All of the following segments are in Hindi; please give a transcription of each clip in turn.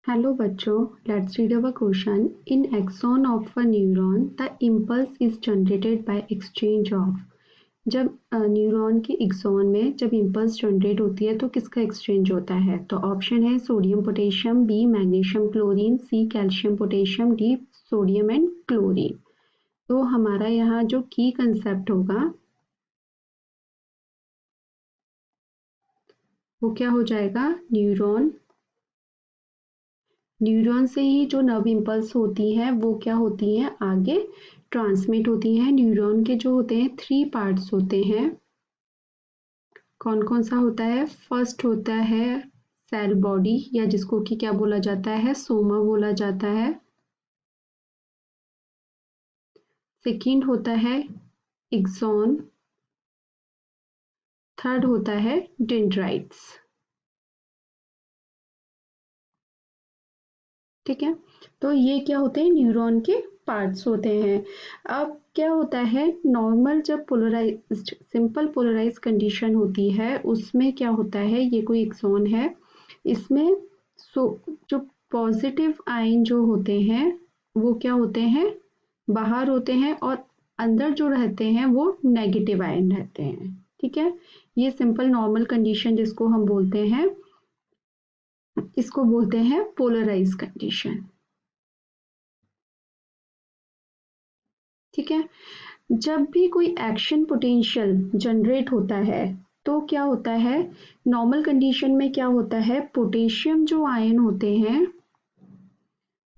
Hello बच्चों, let's read our question. In axon of a neuron, the impulse is generated by exchange of. जब न्यूरॉन के एक्सॉन में जब इम्पल्स जनरेट होती है तो किसका एक्सचेंज होता है? तो ऑप्शन है sodium potassium, B magnesium chlorine, C calcium potassium, D sodium and chlorine. तो हमारा यहाँ जो की कंसेप्ट होगा वो क्या हो जाएगा? न्यूरॉन से ही जो नर्व इम्पल्स होती हैं वो क्या होती हैं? आगे ट्रांसमिट होती हैं। न्यूरॉन के जो होते हैं 3 पार्ट्स होते हैं। कौन कौन सा होता है? फर्स्ट होता है सेल बॉडी, या जिसको कि क्या बोला जाता है? सोमा बोला जाता है। सेकंड होता है एक्सॉन। थर्ड होता है डेंड्राइट्स। ठीक है, तो ये क्या होते हैं? न्यूरॉन के पार्ट्स होते हैं। अब क्या होता है, नॉर्मल जब पोलराइज्ड सिंपल पोलराइज कंडीशन होती है उसमें क्या होता है, ये कोई एक्सॉन है, इसमें जो पॉजिटिव आयन जो होते हैं वो क्या होते हैं? बाहर होते हैं, और अंदर जो रहते हैं वो नेगेटिव आयन रहते हैं। ठीक है, ये सिंपल नॉर्मल कंडीशन जिसको हम बोलते हैं, इसको बोलते हैं पोलराइज कंडीशन। ठीक है, जब भी कोई एक्शन पोटेंशियल जनरेट होता है तो क्या होता है? नॉर्मल कंडीशन में क्या होता है? पोटेशियम जो आयन होते हैं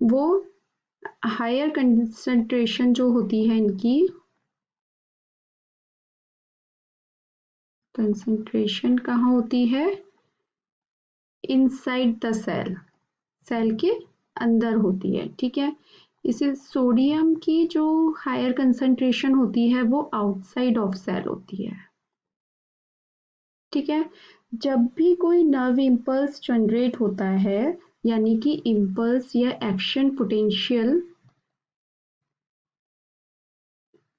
वो हायर कंसंट्रेशन जो होती है, इनकी कंसंट्रेशन कहाँ होती है? इनसाइड द सेल, सेल के अंदर होती है। ठीक है, इसे सोडियम की जो हायर कंसंट्रेशन होती है वो आउटसाइड ऑफ सेल होती है। ठीक है, जब भी कोई नर्व इम्पल्स जनरेट होता है, यानी कि इम्पल्स या एक्शन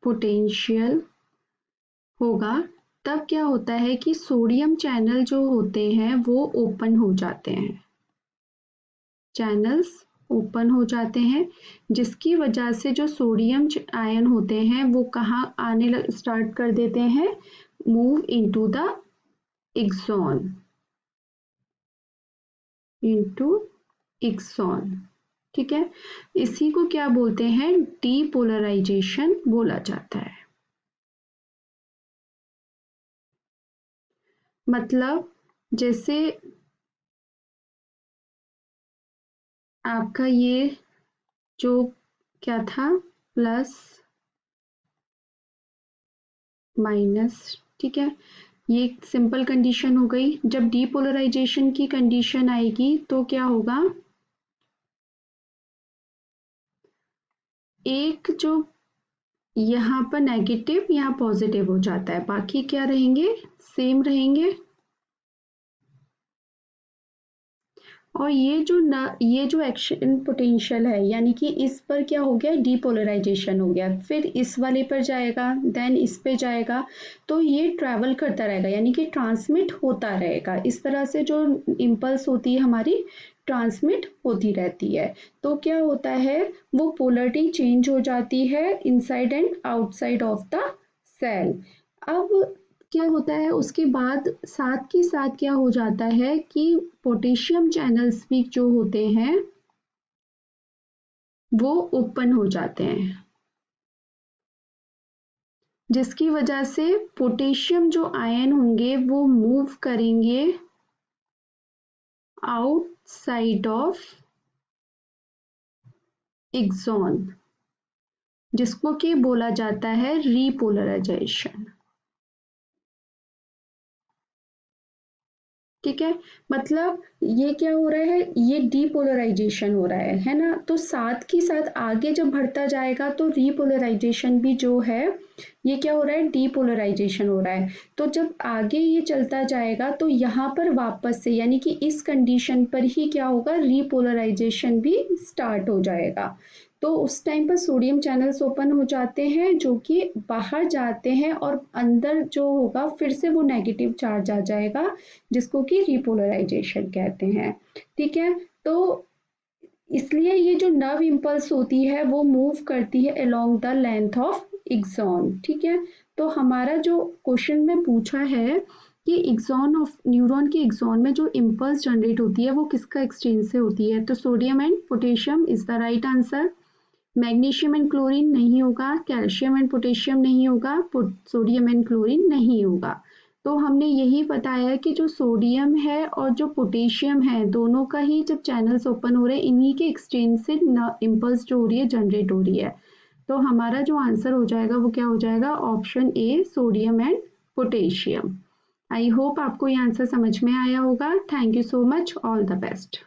पोटेंशियल होगा, तब क्या होता है कि सोडियम चैनल जो होते हैं वो ओपन हो जाते हैं। चैनल्स ओपन हो जाते हैं, जिसकी वजह से जो सोडियम आयन होते हैं वो कहाँ आने स्टार्ट कर देते हैं? मूव इनटू द एक्सॉन, ठीक है, इसी को क्या बोलते हैं? डीपोलराइजेशन बोला जाता है। मतलब जैसे आपका ये जो क्या था, प्लस माइनस, ठीक है, ये सिंपल कंडीशन हो गई। जब डीपोलराइजेशन की कंडीशन आएगी तो क्या होगा? एक जो यहाँ पर नेगेटिव, यहाँ पॉजिटिव हो जाता है, बाकी क्या रहेंगे? सेम रहेंगे। और ये जो एक्शन पोटेंशियल है, यानी कि इस पर क्या हो गया? डीपोलराइजेशन हो गया, फिर इस वाले पर जाएगा, देन इस पे जाएगा, तो ये ट्रैवल करता रहेगा, यानी कि ट्रांसमिट होता रहेगा। इस तरह से जो इम्पल्स होती है हमारी, ट्रांसमिट होती रहती है। तो क्या होता है, वो पोलरिटी चेंज हो जाती है inside and outside of the cell. अब क्या होता है उसके बाद, साथ के साथ क्या हो जाता है कि पोटेशियम चैनल्स भी जो होते हैं वो ओपन हो जाते हैं, जिसकी वजह से पोटेशियम जो आयन होंगे वो मूव करेंगे आउटसाइड ऑफ एक्सॉन, जिसको कि बोला जाता है रीपोलराइजेशन। ठीक है, मतलब ये क्या हो रहा है? ये डीपोलराइजेशन हो रहा है ना? तो साथ के साथ आगे जब बढ़ता जाएगा तो रीपोलराइजेशन भी जो है, ये क्या हो रहा है? डीपोलराइजेशन हो रहा है। तो जब आगे ये चलता जाएगा तो यहाँ पर वापस से, यानी कि इस कंडीशन पर ही क्या होगा? रीपोलराइजेशन भी स्टार्ट हो जाएगा। तो उस टाइम पर सोडियम चैनल्स ओपन हो जाते हैं जो कि बाहर जाते हैं, और अंदर जो होगा फिर से वो नेगेटिव चार्ज आ जाएगा, जिसको कि रिपोलराइजेशन कहते हैं। ठीक है, तो इसलिए ये जो नर्व इम्पल्स होती है वो मूव करती है along the length of axon, ठीक है। तो हमारा जो क्वेश्चन में पूछा है कि एक्सॉन ऑफ न्यूरॉन के एक्सॉन में जो इम्पल्स जनरेट होती है वो किसका एक्सचेंज से होती है, तो sodium and potassium is the right answer. Magnesium and chlorine नहीं होगा, कैल्शियम एंड पोटेशियम नहीं होगा, सोडियम एंड क्लोरीन नहीं होगा। तो हमने यही बताया कि जो सोडियम है और जो पोटेशियम है दोनों का ही जब चैनल्स ओपन हो रहे हैं इन्हीं के एक्सचेंज से इम्पल्स जो हो रही है जनरेट हो रही है। तो हमारा जो आंसर हो जाएगा वो क्या हो जाएगा, option A sodium and potassium. I hope आपको ये आंसर समझ में आया होगा। Thank you so much, all the best.